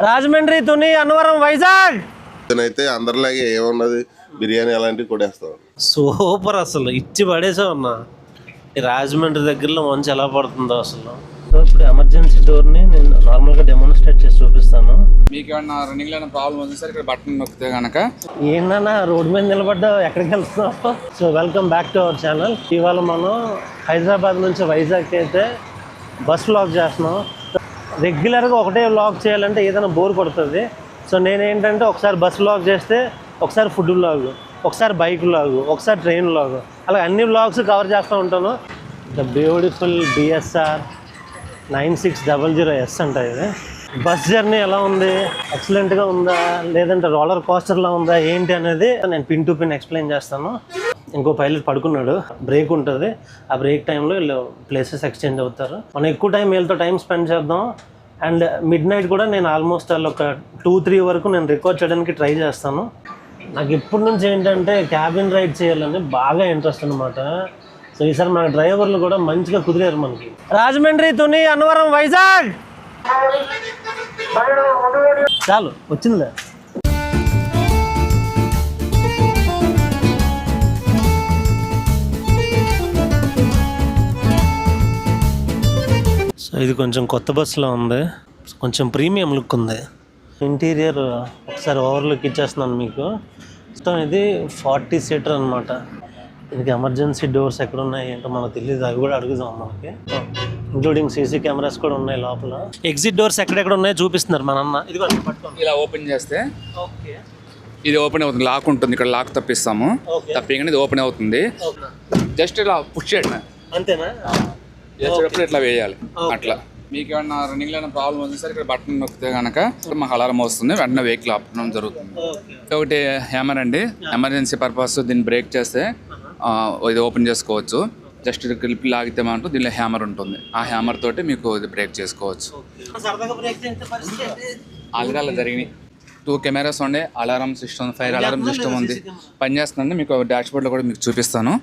రాజమండ్రి, తుని, అన్నవరం, వైజాగ్ అయితే అందరిలాగే ఏమున్నది బిర్యానీ అలాంటివి కొడేస్తాం. సూపర్, అసలు ఇచ్చి పడేసావు అన్న. ఈ రాజమండ్రి దగ్గరలో మంచి ఎలా పడుతుందో అసలు. సో ఇప్పుడు ఎమర్జెన్సీ డోర్ని నేను నార్మల్గా డెమోన్స్ట్రేట్ చేసి చూపిస్తాను. మీకు ఏమన్నా రన్నింగ్ లో ప్రాబ్లం ఉంది సార్, ఇక్కడ బటన్ నొక్కితే కనుక. ఏంటన్నా రోడ్డు మీద నిలబడ్డా, ఎక్కడికి వెళ్తున్నావు? So welcome back to our channel. ఇవాళ మనం హైదరాబాద్ నుంచి వైజాగ్కి అయితే బస్ వ్లాగ్ చేస్తున్నాం. రెగ్యులర్గా ఒకటే వ్లాగ్ చేయాలంటే ఏదైనా బోర్ కొడుతుంది. సో నేనేంటంటే ఒకసారి బస్ వ్లాగ్ చేస్తే, ఒకసారి ఫుడ్ వ్లాగ్, ఒకసారి బైక్ వ్లాగ్, ఒకసారి ట్రైన్ వ్లాగ్, అలా అన్ని వ్లాగ్స్ కవర్ చేస్తూ ఉంటాను. ద బ్యూటిఫుల్ బిఎస్ఆర్ 9600S అంట ఇది. బస్ జర్నీ ఎలా ఉంది, ఎక్సలెంట్గా ఉందా లేదంటే రోలర్ కోస్టర్లా ఉందా ఏంటి అనేది నేను పిన్ టు పిన్ ఎక్స్ప్లెయిన్ చేస్తాను. ఇంకో పైలట్ పడుకున్నాడు, బ్రేక్ ఉంటుంది. ఆ బ్రేక్ టైంలో వీళ్ళు ప్లేసెస్ ఎక్స్చేంజ్ అవుతారు. మనం ఎక్కువ టైం వీళ్ళతో టైం స్పెండ్ చేద్దాం. అండ్ మిడ్ నైట్ కూడా నేను ఆల్మోస్ట్ వాళ్ళు ఒక 2-3 వరకు నేను రికార్డ్ చేయడానికి ట్రై చేస్తాను. నాకు ఇప్పటి నుంచి ఏంటంటే క్యాబిన్ రైడ్ చేయాలని బాగా ఇంట్రెస్ట్ అనమాట. సో ఈసారి మన డ్రైవర్లు కూడా మంచిగా కుదిరారు మనకి. రాజమండ్రి, తుని, అన్నవరం, వైజాగ్ చాలు వచ్చిందిలే. సో ఇది కొంచెం కొత్త బస్సులో ఉంది, కొంచెం ప్రీమియం లుక్ ఉంది. ఇంటీరియర్ ఒకసారి ఓవర్లుక్ ఇచ్చేస్తున్నాను మీకు. సో ఇది 40 సీటర్ అనమాట. దీనికి ఎమర్జెన్సీ డోర్స్ ఎక్కడ ఉన్నాయి ఏంటో మనకు తెలియదు, అవి కూడా అడుగుదాం మనకి. ఇంక్లూడింగ్ సీసీ కెమెరాస్ కూడా ఉన్నాయి లోపల. ఎగ్జిట్ డోర్స్ ఎక్కడెక్కడ ఉన్నాయో చూపిస్తున్నారు మన అన్న. ఇది ఇలా ఓపెన్ చేస్తే ఇది ఓపెన్ అవుతుంది, లాక్ ఉంటుంది. ఇక్కడ లాక్ తప్పిస్తాము, తప్పిగానే ఇది ఓపెన్ అవుతుంది. జస్ట్ ఇలా పుష్ చేయడమే, అంతేనా? చేసేటప్పుడు ఇట్లా వేయాలి. అట్లా మీకు ఏమన్నా రన్నింగ్ లో ప్రాబ్లం ఉంది సార్, ఇక్కడ బటన్ నొక్కితే కనుక మాకు అలారం వస్తుంది, వెంటనే వెహికల్ ఆపడం జరుగుతుంది. ఒకటి హ్యామర్ అండి, ఎమర్జెన్సీ పర్పస్ దీన్ని బ్రేక్ చేస్తే ఇది ఓపెన్ చేసుకోవచ్చు. జస్ట్ క్లిప్ లాగితే మాత్రం దీనిలో హ్యామర్ ఉంటుంది, ఆ హ్యామర్ తోటి మీకు ఇది బ్రేక్ చేసుకోవచ్చు. ఆల్రెడీ జరిగినాయి. 2 కెమెరాస్ ఉండే, alarm system, fire alarm system ఉంది, పనిచేస్తుందండి. మీకు డాష్ బోర్డ్లో కూడా మీకు చూపిస్తాను.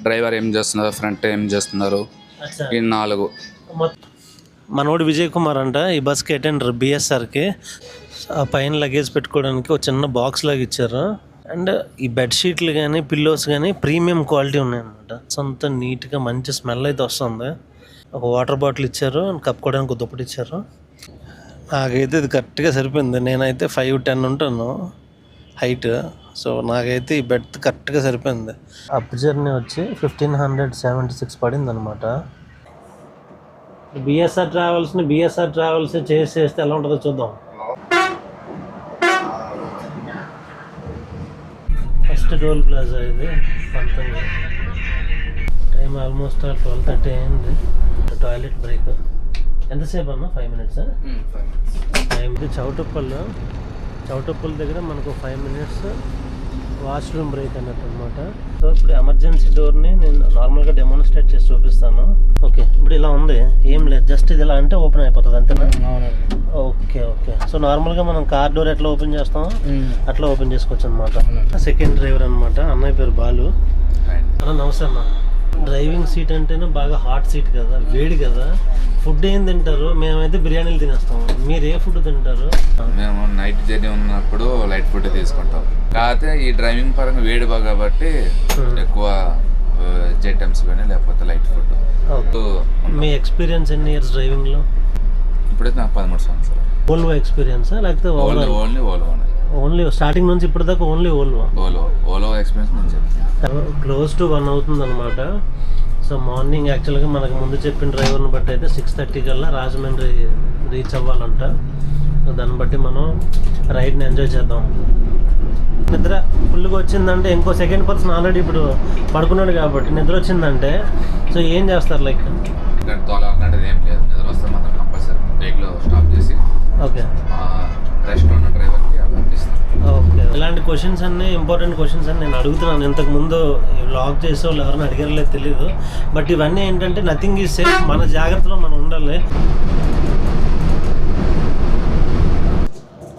డ్రైవర్ ఏం చేస్తున్నారు, ఫ్రంట్ ఏం చేస్తున్నారు, ఈ 4. మనోడు విజయ్ కుమార్ అంట, ఈ బస్కి అటెండర్ బిఎస్ఆర్కి. ఆ పైన లగేజ్ పెట్టుకోవడానికి ఒక చిన్న బాక్స్ లాగా ఇచ్చారు. అండ్ ఈ బెడ్షీట్లు కానీ పిల్లోస్ కానీ ప్రీమియం క్వాలిటీ ఉన్నాయన్నమాట. సొంత నీట్గా మంచి స్మెల్ అయితే వస్తుంది. ఒక వాటర్ బాటిల్ ఇచ్చారు, కప్పుకోవడానికి ఒక దుప్పటి ఇచ్చారు. నాకైతే ఇది కరెక్ట్గా సరిపోయింది. నేనైతే 5'10" ఉంటాను హైట్. సో నాకైతే ఈ బెడ్ కరెక్ట్గా సరిపోయింది. అప్ జర్నీ వచ్చి 1576 పడింది అనమాట. బిఎస్ఆర్ ట్రావెల్స్ చేస్తే ఎలా ఉంటుందో చూద్దాం. ఫస్ట్ టోల్ ప్లాజా ఇది, 19. టైం ఆల్మోస్ట్ 12:30 అయింది. టాయిలెట్ బ్రేక్ ఎంతసేపు అన్నా? 5 మినిట్స్. టైం ఇది చౌటుప్పల్ దగ్గర మనకు 5 మినిట్స్ వాష్రూమ్ బ్రేక్ అన్నట్టు అనమాట. సో ఇప్పుడు ఎమర్జెన్సీ డోర్ని నేను నార్మల్గా డెమోన్స్ట్రేట్ చేసి చూపిస్తాను. ఓకే, ఇప్పుడు ఇలా ఉంది, ఏం లేదు, జస్ట్ ఇది ఇలా అంటే ఓపెన్ అయిపోతుంది అంతేనా? ఓకే. సో నార్మల్గా మనం కార్ డోర్ ఎట్లా ఓపెన్ చేస్తామో అట్లా ఓపెన్ చేసుకోవచ్చు అనమాట. సెకండ్ డ్రైవర్ అనమాట, అన్నయ్య పేరు బాలు. నమస్తే అన్న. డ్రైవింగ్ సీట్ అంటేనే బాగా హాట్ సీట్ కదా, వేడి కదా. ఫుడ్ ఏం తింటారు? మేమైతే బిర్యానీలు తినేస్తాము. మీరు ఏ ఫుడ్ తింటారు? మేము నైట్ జర్నీ ఉన్నప్పుడు లైట్ ఫుడ్ తీసుకుంటాం. కాకపోతే ఈ డ్రైవింగ్ పరంగా వేడి బాగా కాబట్టి ఎక్కువ వెజ్ ఐటమ్స్ కానీ లేకపోతే లైట్ ఫుడ్. మీ ఎక్స్పీరియన్స్ ఎన్ని ఇయర్స్ డ్రైవింగ్లో? ఇప్పుడైతే నాకు 13 సంవత్సరాలు. ఓల్వో ఎక్స్పీరియన్స్ లేకపోతే ఓన్లీ స్టార్టింగ్ నుంచి ఇప్పుడు దాకా ఓన్లీ ఓలో ఎక్స్పీరియన్స్ నుంచి క్లోజ్ టు 1 అవుతుంది అనమాట. సో మార్నింగ్ యాక్చువల్గా మనకు ముందు చెప్పిన డ్రైవర్ని బట్టి అయితే 6:30 కల్లా రాజమండ్రి రీచ్ అవ్వాలంట. సో దాన్ని బట్టి మనం రైడ్ని ఎంజాయ్ చేద్దాం. నిద్ర ఫుల్గా వచ్చిందంటే, ఇంకో సెకండ్ పర్సన్ ఆల్రెడీ ఇప్పుడు పడుకున్నాడు కాబట్టి నిద్ర వచ్చిందంటే సో ఏం చేస్తారు? లైక్ తోలాలంటే ఏం లేదు, నిద్ర వస్తే మాత్రం కంపల్సరీ బ్రేక్లో స్టాప్ చేసి ఓకే రెస్ట్ ఉన్న డ్రైవర్కి పంపిస్తాను. ఓకే, ఇలాంటి క్వశ్చన్స్ అన్నీ ఇంపార్టెంట్ క్వశ్చన్స్ అని నేను అడుగుతున్నాను. ఇంతకుముందు వ్లాగ్ చేసే వాళ్ళు ఎవరైనా అడిగారో తెలియదు. బట్ ఇవన్నీ ఏంటంటే నథింగ్ ఈజ్ సేఫ్, మన జాగ్రత్తలో మనం ఉండాలి.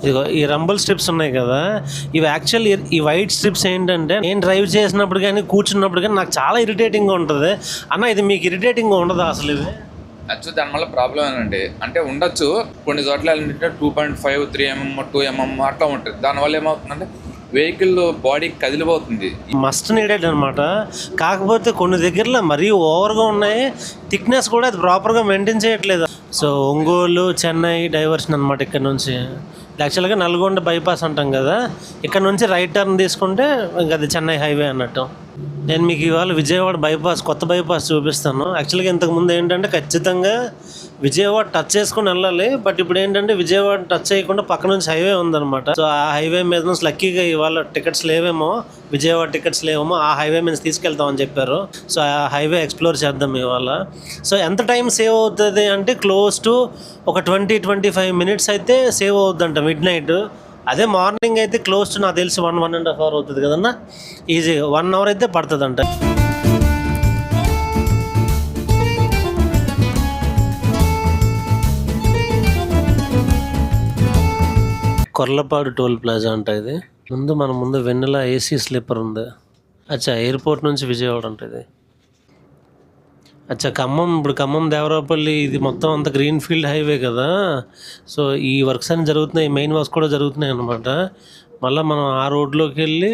ఇదిగో ఈ రంబుల్ స్ట్రిప్స్ ఉన్నాయి కదా, ఇవి యాక్చువల్లీ ఈ వైట్ స్ట్రిప్స్ ఏంటంటే నేను డ్రైవ్ చేసినప్పుడు కానీ కూర్చున్నప్పుడు కానీ నాకు చాలా ఇరిటేటింగ్గా ఉంటుంది. అన్న ఇది మీకు ఇరిటేటింగ్గా ఉండదా అసలు? ఇవి యాక్చువల్లీ దానివల్ల ప్రాబ్లం ఏంటంటే అంటే ఉండొచ్చు కొన్ని చోట్ల ఏంటంటే 2.5 3mm 2mm అట్లా ఉంటుంది. దానివల్ల ఏమవుతుందంటే వెహికల్ బాడీ కదిలిపోతుంది. మస్ట్ నీడెడ్ అనమాట. కాకపోతే కొన్ని దగ్గరలో మరీ ఓవర్గా ఉన్నాయి, థిక్నెస్ కూడా అది ప్రాపర్గా మెయింటైన్ చేయట్లేదు. సో ఒంగోలు చెన్నై డైవర్షన్ అనమాట. ఇక్కడ నుంచి యాక్చువల్గా నల్గొండ బైపాస్ అంటాం కదా, ఇక్కడ నుంచి రైట్ టర్న్ తీసుకుంటే ఇంకా అది చెన్నై హైవే అన్నట్టు. నేను మీకు ఇవాళ విజయవాడ బైపాస్ కొత్త బైపాస్ చూపిస్తాను. యాక్చువల్గా ఇంతకుముందు ఏంటంటే ఖచ్చితంగా విజయవాడ టచ్ చేసుకుని వెళ్ళాలి, బట్ ఇప్పుడు ఏంటంటే విజయవాడ టచ్ చేయకుండా పక్క నుంచి హైవే ఉందన్నమాట. సో ఆ హైవే మీద నుంచి లక్కీగా ఇవాళ టికెట్స్ లేవేమో, విజయవాడ టికెట్స్ లేవేమో, ఆ హైవే మీద తీసుకెళ్తామని చెప్పారు. సో ఆ హైవే ఎక్స్ప్లోర్ చేద్దాం ఇవాళ. సో ఎంత టైం సేవ్ అవుతుంది అంటే క్లోజ్ టు ఒక 20-25 మినిట్స్ అయితే సేవ్ అవుతుందంట మిడ్ నైట్. అదే మార్నింగ్ అయితే క్లోజ్ టు నాకు తెలిసి 1.5 అవర్ అవుతుంది కదన్నా, ఈజీగా 1 అవర్ అయితే పడుతుందంట. కొర్లపాడు టోల్ ప్లాజా అంట ఇది. మన ముందు వెన్నెల ఏసీ స్లీపర్ ఉంది. అచ్చా ఎయిర్పోర్ట్ నుంచి విజయవాడ అంట ఇది. అచ్చా ఖమ్మం, ఇప్పుడు ఖమ్మం దేవరాపల్లి ఇది మొత్తం అంత గ్రీన్ ఫీల్డ్ హైవే కదా. సో ఈ వర్క్స్ అన్ని జరుగుతున్నాయి, మెయిన్ వర్క్స్ కూడా జరుగుతున్నాయి అనమాట. మళ్ళీ మనం ఆ రోడ్లోకి వెళ్ళి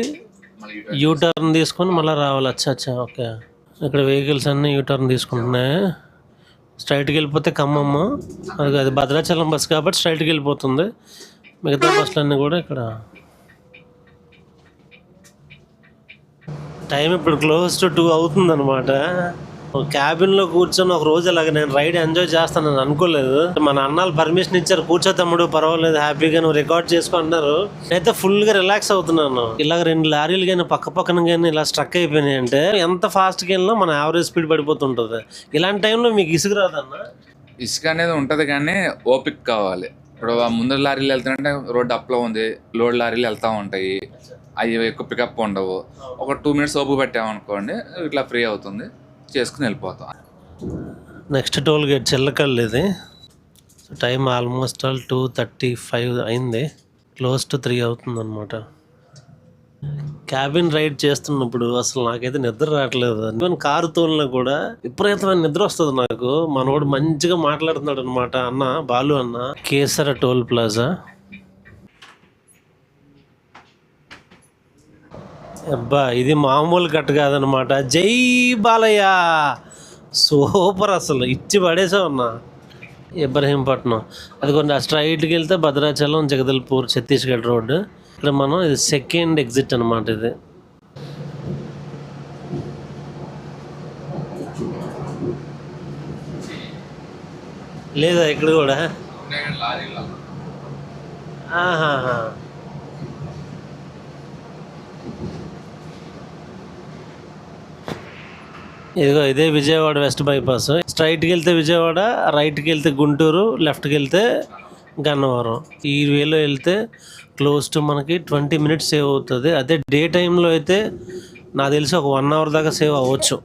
యూటర్న్ తీసుకొని మళ్ళీ రావాలి. అచ్చా ఓకే. ఇక్కడ వెహికల్స్ అన్నీ యూటర్న్ తీసుకుంటున్నాయి. స్ట్రైట్కి వెళ్ళిపోతే ఖమ్మము, అది భద్రాచలం బస్ కాబట్టి స్ట్రైట్కి వెళ్ళిపోతుంది. మిగతా బస్సులన్నీ కూడా ఇక్కడ. టైం ఇప్పుడు క్లోజ్ టు 2 అవుతుంది అనమాట. క్యాబిన్లో కూర్చొని ఒక రోజు అలాగే నేను రైడ్ ఎంజాయ్ చేస్తానని అనుకోలేదు. మన అన్నాలు పర్మిషన్ ఇచ్చారు, కూర్చో తమ్ముడు పర్వాలేదు హ్యాపీగా నువ్వు రికార్డ్ చేసుకుంటున్నారు. నేనైతే ఫుల్గా రిలాక్స్ అవుతున్నాను. ఇలాగ 2 లారీలు కానీ పక్క పక్కన కానీ ఇలా స్ట్రక్ అయిపోయినాయి అంటే ఎంత ఫాస్ట్గా వెళ్ళినా మన యావరేజ్ స్పీడ్ పడిపోతుంటుంది. ఇలాంటి టైంలో మీకు ఇసుక రాదన్న? ఇసుక అనేది ఉంటుంది కానీ ఓపిక కావాలి. ఇప్పుడు ముందర లారీలు వెళ్తానంటే రోడ్డు అప్లో ఉంది, లోడ్ లారీలు వెళ్తూ ఉంటాయి, అవి ఎక్కువ పికప్ ఉండవు. ఒక 2 మినిట్స్ ఓపిక పెట్టామనుకోండి ఇట్లా ఫ్రీ అవుతుంది, చేసుకుని వెళ్ళిపోతాం. నెక్స్ట్ టోల్ గేట్ చిల్లకల్లు ఇది. టైం ఆల్మోస్ట్ 2:35 అయింది, క్లోజ్ టు 3 అవుతుంది అనమాట. క్యాబిన్ రైడ్ చేస్తున్నప్పుడు అసలు నాకైతే నిద్ర రావట్లేదు. ఈవెన్ కారు తోలినా కూడా విపరీతమైన నిద్ర వస్తుంది నాకు. మనోడు మంచిగా మాట్లాడుతున్నాడు అనమాట, అన్న బాలు అన్న. కేసర టోల్ ప్లాజా. అబ్బా ఇది మామూలు కట్టు కాదనమాట. జై బాలయ్య, సూపర్, అసలు ఇచ్చి పడేసావు అన్న. ఇబ్రహీంపట్నం అది కొంచెం స్ట్రైట్కి వెళ్తే భద్రాచలం జగదల్పూర్ ఛత్తీస్గఢ్ రోడ్డు. ఇక్కడ మనం ఇది సెకండ్ ఎగ్జిట్ అనమాట. ఇది లేదా ఇక్కడ కూడా ఇదిగో ఇదే విజయవాడ వెస్ట్ బైపాస్. స్ట్రైట్కి వెళ్తే విజయవాడ, రైట్కి వెళ్తే గుంటూరు, లెఫ్ట్కి వెళ్తే గన్నవరం. ఈ వేలో వెళ్తే క్లోజ్ టు మనకి 20 మినిట్స్ సేవ్ అవుతుంది. అదే డే టైంలో అయితే నాకు తెలిసి ఒక 1 అవర్ దాకా సేవ్ అవ్వచ్చు.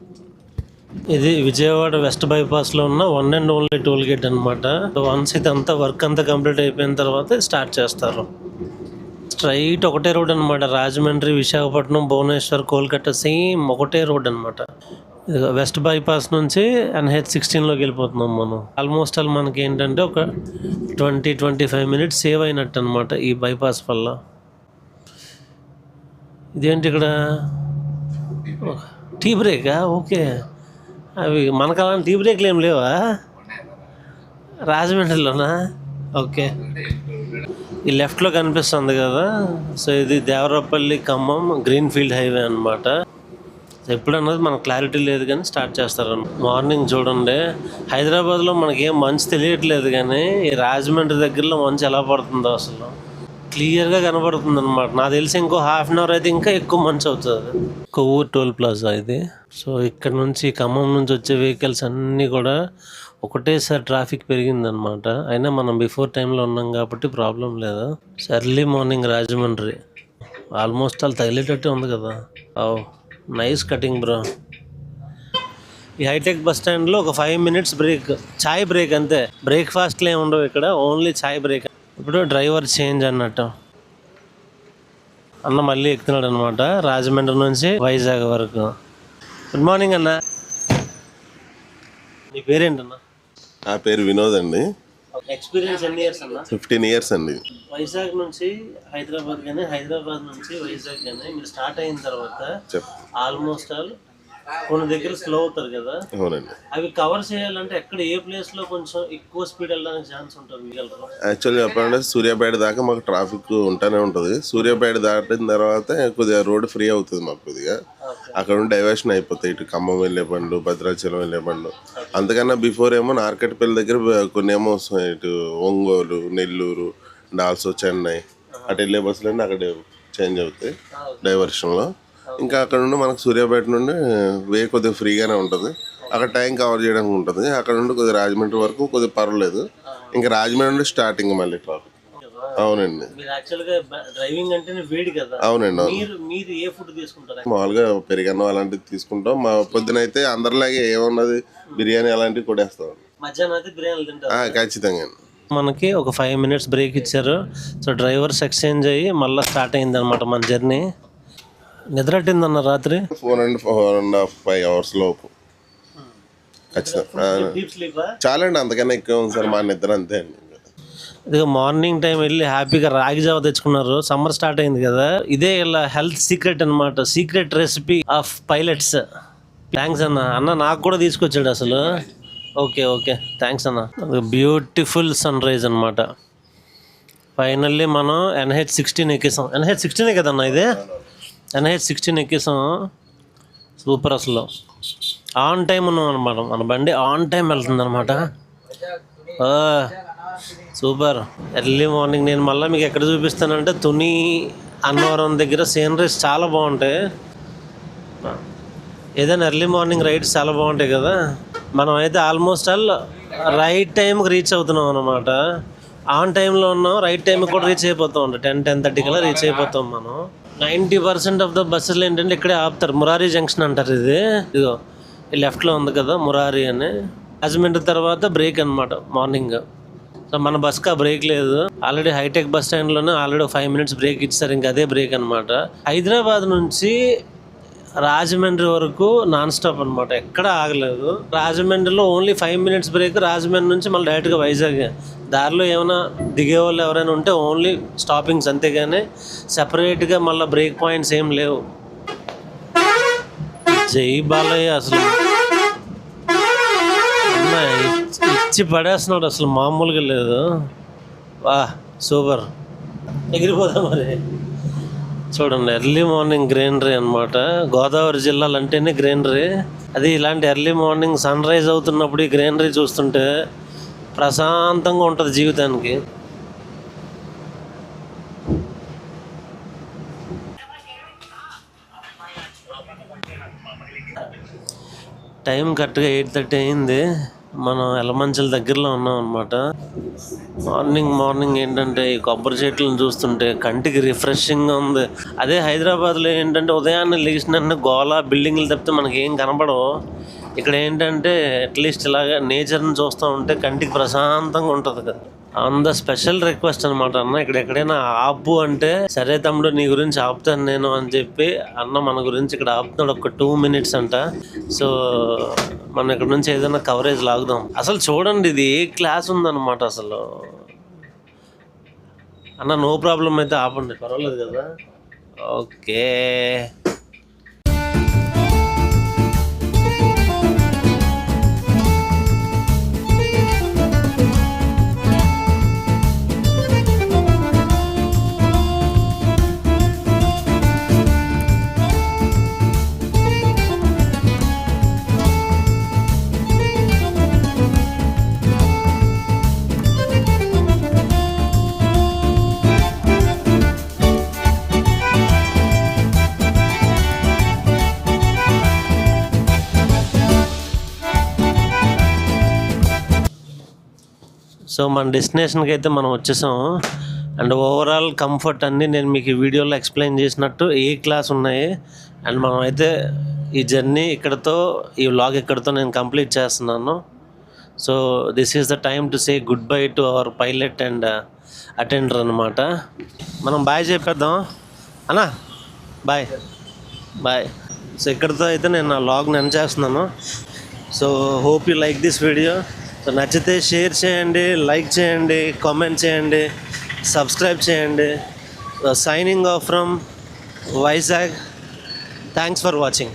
ఇది విజయవాడ వెస్ట్ బైపాస్లో ఉన్న 1 అండ్ ఓన్లీ టోల్ గేట్ అనమాట. వన్స్ ఇదంతా వర్క్ అంతా కంప్లీట్ అయిపోయిన తర్వాత స్టార్ట్ చేస్తారు. స్ట్రైట్ ఒకటే రోడ్ అనమాట. రాజమండ్రి, విశాఖపట్నం, భువనేశ్వర్, కోల్కతా సేమ్ ఒకటే రోడ్ అనమాట. వెస్ట్ బైపాస్ నుంచి NH16లోకి వెళ్ళిపోతున్నాం మనం. ఆల్మోస్ట్ మనకి ఏంటంటే ఒక 20-25 మినిట్స్ సేవ్ అయినట్టు అనమాట ఈ బైపాస్ వల్ల. ఇదేంటి ఇక్కడ టీ బ్రేకా? ఓకే, అవి మనకు అలాంటి టీ బ్రేక్లు ఏం లేవా రాజమండ్రిలోనా? ఓకే, ఈ లెఫ్ట్లో కనిపిస్తుంది కదా, సో ఇది Devarapalli Khammam green field highway అనమాట. ఎప్పుడన్నది మనకు క్లారిటీ లేదు కానీ స్టార్ట్ చేస్తారు. మార్నింగ్ చూడండి, హైదరాబాద్లో మనకి ఏం మంచు తెలియట్లేదు కానీ ఈ రాజమండ్రి దగ్గరలో మంచు ఎలా పడుతుందో అసలు క్లియర్గా కనబడుతుంది అనమాట. నాకు తెలిసి ఇంకో ½ అన్ అవర్ అయితే ఇంకా ఎక్కువ మంచు అవుతుంది. కొవ్వూరు టోల్ ప్లాజా ఇది. సో ఇక్కడ నుంచి ఖమ్మం నుంచి వచ్చే వెహికల్స్ అన్నీ కూడా ఒకటేసారి ట్రాఫిక్ పెరిగిందనమాట. అయినా మనం బిఫోర్ టైంలో ఉన్నాం కాబట్టి ప్రాబ్లం లేదు. ఎర్లీ మార్నింగ్ రాజమండ్రి ఆల్మోస్ట్ తగిలేటట్టే ఉంది కదా. Nice cutting bro. ఈ హైటెక్ బస్ స్టాండ్లో ఒక 5 మినిట్స్ బ్రేక్, చాయ్ బ్రేక్ అంతే. బ్రేక్ఫాస్ట్లు ఏమి ఉండవు ఇక్కడ, ఓన్లీ చాయ్ బ్రేక్. ఇప్పుడు డ్రైవర్ చేంజ్ అన్నట్టు. అన్న మళ్ళీ ఎక్కుతున్నాడు అనమాట రాజమండ్రి నుంచి వైజాగ్ వరకు. గుడ్ మార్నింగ్ అన్న, నీ పేరేంటన్నా? నా పేరు వినోద్ అండి. ఎక్స్పీరియన్స్ ఎన్ని ఇయర్స్ అన్న? 15 years అండి. వైజాగ్ నుంచి హైదరాబాద్ కానీ హైదరాబాద్ నుంచి వైజాగ్ కానీ మీరు స్టార్ట్ అయిన తర్వాత ఆల్మోస్ట్ ఆల్ కొన్ని దగ్గర స్లో అవుతారు కదా. అవునండి. అవి కవర్ చేయాలంటే ఎక్కడ ఏ ప్లేస్ లో కొంచెం ఎక్కువ స్పీడ్ వెళ్ళడానికి ఛాన్స్ ఉంటుంది? యాక్చువల్లీ చెప్పాలంటే సూర్యాపేట దాకా మాకు ట్రాఫిక్ ఉంటానే ఉంటుంది. సూర్యాపేట దాటిన తర్వాత కొద్దిగా రోడ్డు ఫ్రీ అవుతుంది మాకు. కొద్దిగా అక్కడ నుండి డైవర్షన్ అయిపోతాయి ఇటు ఖమ్మం వెళ్ళే బండ్లు, భద్రాచలం వెళ్ళే బండ్లు. అంతకన్నా బిఫోర్ ఏమో నార్కట్పల్లి దగ్గర కొన్ని ఏమో ఇటు ఒంగోలు, నెల్లూరు అండ్ ఆల్సో చెన్నై అటు వెళ్ళే బస్సులన్నీ అక్కడ చేంజ్ అవుతాయి డైవర్షన్లో. ఇంకా అక్కడ నుండి మనకు సూర్యాపేట నుండి కొద్దిగా ఫ్రీగానే ఉంటుంది. అక్కడ టైం కవర్ చేయడానికి ఉంటుంది. అక్కడ నుండి కొద్దిగా రాజమండ్రి వరకు కొద్దిగా పర్వాలేదు. ఇంకా రాజమండ్రి నుండి స్టార్టింగ్ మళ్ళీ ట్రాఫిక్. అవునండి. డ్రైవింగ్ అంటేనే వేడి కదా. అవునండి. మీరు ఏ ఫుడ్ తీసుకుంటారు? మామూలుగా పెరిగన్నం అలాంటివి తీసుకుంటాం. మా పొద్దున అయితే అందరిలాగే ఏమున్నది బిర్యానీ అలాంటివి కొడేస్తాం. మధ్యాహ్నం అయితే బిర్యానీ తింటారు? ఖచ్చితంగా. మనకి ఒక 5 minutes బ్రేక్ ఇచ్చారు. సో డ్రైవర్స్ ఎక్స్చేంజ్ అయ్యి మళ్ళీ స్టార్ట్ అయింది అనమాట మన జర్నీ. నిద్ర పట్టిందన్న రాత్రి 4.5 hours లోపు. ఖచ్చితంగా చాలా అండి. అంతకన్నా ఎక్కువ ఉంది సార్ మా నిద్ర. అంతే అండి. ఇదిగో మార్నింగ్ టైం వెళ్ళి హ్యాపీగా రాగి జావ తెచ్చుకున్నారు. సమ్మర్ స్టార్ట్ అయింది కదా. ఇదే ఇలా హెల్త్ సీక్రెట్ అనమాట. Secret recipe of pilots. Thanks అన్న. అన్న నాకు కూడా తీసుకొచ్చాడు అసలు. ఓకే ఓకే థ్యాంక్స్ అన్న. బ్యూటిఫుల్ సన్ రైజ్ అనమాట. ఫైనల్లీ మనం NH16 ఎక్కేసాం. NH16 కదన్నా ఇదే? NH16 ఎక్కేసాం. సూపర్ అసలు. ఆన్ టైం ఉన్నాం అనమాట. మన బండి ఆన్ టైం వెళ్తుంది అనమాట. సూపర్. ఎర్లీ మార్నింగ్ నేను మళ్ళీ మీకు ఎక్కడ చూపిస్తానంటే తుని అన్నవరం దగ్గర సీనరీస్ చాలా బాగుంటాయి. ఏదైనా ఎర్లీ మార్నింగ్ రైడ్స్ చాలా బాగుంటాయి కదా. మనం అయితే ఆల్మోస్ట్ ఆల్ రైట్ టైంకి రీచ్ అవుతున్నాం అనమాట. ఆన్ టైంలో ఉన్నాం, రైట్ టైంకి కూడా రీచ్ అయిపోతాం. 10-10:30 కల్లా రీచ్ అయిపోతాం మనం. 90% ఆఫ్ ద బస్సులు ఏంటంటే ఇక్కడే ఆపుతారు. మురారి జంక్షన్ అంటారు ఇది. ఇదిగో లెఫ్ట్లో ఉంది కదా మురారి అని. రాజమండ్రి తర్వాత బ్రేక్ అనమాట మార్నింగ్. సో మన బస్కి ఆ బ్రేక్ లేదు. ఆల్రెడీ హైటెక్ బస్ స్టాండ్లోనే ఆల్రెడీ 5 minutes బ్రేక్ ఇచ్చారు. ఇంకా అదే బ్రేక్ అనమాట. హైదరాబాద్ నుంచి రాజమండ్రి వరకు నాన్ స్టాప్ అనమాట. ఎక్కడ ఆగలేదు. రాజమండ్రిలో ఓన్లీ 5 minutes బ్రేక్. రాజమండ్రి నుంచి మళ్ళీ డైరెక్ట్గా వైజాగ్. దారిలో ఏమైనా దిగే వాళ్ళు ఎవరైనా ఉంటే ఓన్లీ స్టాపింగ్స్, అంతేగాని సెపరేట్గా మళ్ళీ బ్రేక్ పాయింట్స్ ఏం లేవు. జై బాలయ్య అసలు ఇచ్చి పడేస్తున్నాడు. అసలు మామూలుగా లేదు. వా సూపర్. ఎగిరిపోదాం మరి. చూడండి ఎర్లీ మార్నింగ్ గ్రీనరీ అనమాట. గోదావరి జిల్లాలు అంటేనే గ్రీనరీ. అది ఇలాంటి ఎర్లీ మార్నింగ్ సన్ రైజ్ అవుతున్నప్పుడు ఈ గ్రీనరీ చూస్తుంటే ప్రశాంతంగా ఉంటుంది జీవితానికి. టైం కరెక్ట్గా 8:30 అయింది. మనం ఎలమంచల దగ్గరలో ఉన్నాం అనమాట. మార్నింగ్ ఏంటంటే ఈ కొబ్బరి చెట్లను చూస్తుంటే కంటికి రిఫ్రెషింగ్గా ఉంది. అదే హైదరాబాద్లో ఏంటంటే ఉదయాన్నే లేచిన గోళ బిల్డింగ్లు తప్పితే మనకి ఏం కనపడవు. ఇక్కడ ఏంటంటే అట్లీస్ట్ ఇలాగా నేచర్ని చూస్తూ ఉంటే కంటికి ప్రశాంతంగా ఉంటుంది కదా. అంత స్పెషల్ రిక్వెస్ట్ అనమాట. అన్న ఇక్కడ ఎక్కడైనా ఆపు అంటే, సరే తమ్ముడు నీ గురించి ఆపుతాను నేను అని చెప్పి అన్న మన గురించి ఇక్కడ ఆపుతున్నాడు. ఒక 2 minutes అంట. సో మనం ఇక్కడ నుంచి ఏదైనా కవరేజ్ లాగుదాం. అసలు చూడండి ఇది ఏ క్లాస్ ఉందన్నమాట అసలు. అన్న నో ప్రాబ్లం అయితే ఆపండి, పర్వాలేదు కదా. ఓకే సో మన డెస్టినేషన్కి అయితే మనం వచ్చేసాం. అండ్ ఓవరాల్ కంఫర్ట్ అన్నీ నేను మీకు ఈ వీడియోలో ఎక్స్ప్లెయిన్ చేసినట్టు ఏ క్లాస్ ఉన్నాయి. అండ్ మనం అయితే ఈ జర్నీ ఇక్కడతో, ఈ వ్లాగ్ ఇక్కడతో నేను కంప్లీట్ చేస్తున్నాను. So this is the time to say good bye to our pilot and attender అనమాట. మనం బాయ్ చెప్పేద్దాం అన్నా. Bye bye. సో ఇక్కడితో అయితే నేను నా వ్లాగ్ని ఎండ్ చేస్తున్నాను. So hope you like this video. So నచ్చితే షేర్ చేయండి, లైక్ చేయండి, కామెంట్ చేయండి, సబ్స్క్రైబ్ చేయండి. Signing off from Vizag. Thanks for watching.